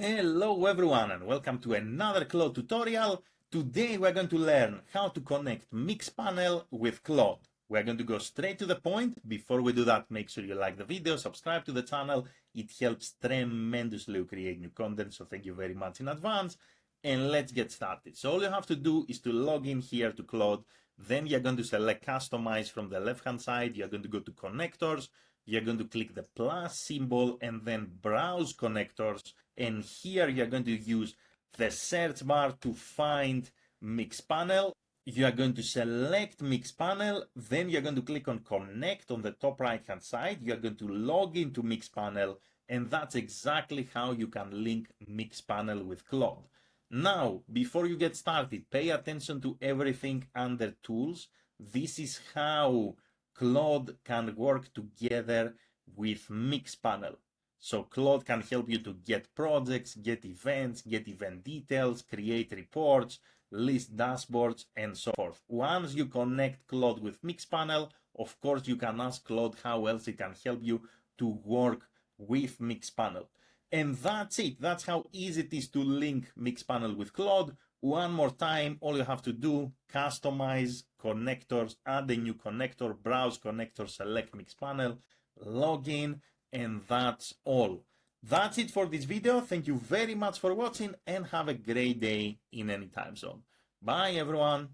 Hello everyone and welcome to another Claude tutorial. Today we're going to learn how to connect Mixpanel with Claude. We're going to go straight to the point. Before we do that, make sure you like the video, subscribe to the channel. It helps tremendously to create new content, so thank you very much in advance. And let's get started. So all you have to do is to log in here to Claude. Then you're going to select Customize from the left-hand side. You're going to go to Connectors. You're going to click the plus symbol and then Browse Connectors. And here you're going to use the search bar to find Mixpanel. You are going to select Mixpanel, then you're going to click on Connect on the top right hand side. You're going to log into Mixpanel, and that's exactly how you can link Mixpanel with Claude. Now, before you get started, pay attention to everything under Tools. This is how Claude can work together with Mixpanel. So Claude can help you to get projects, get events, get event details, create reports, list dashboards, and so forth. Once you connect Claude with Mixpanel, of course, you can ask Claude how else it can help you to work with Mixpanel. And that's it. That's how easy it is to link Mixpanel with Claude. One more time, all you have to do, customize connectors, add a new connector, browse connector, select Mixpanel, log in, and that's all. That's it for this video. Thank you very much for watching and have a great day in any time zone. Bye everyone.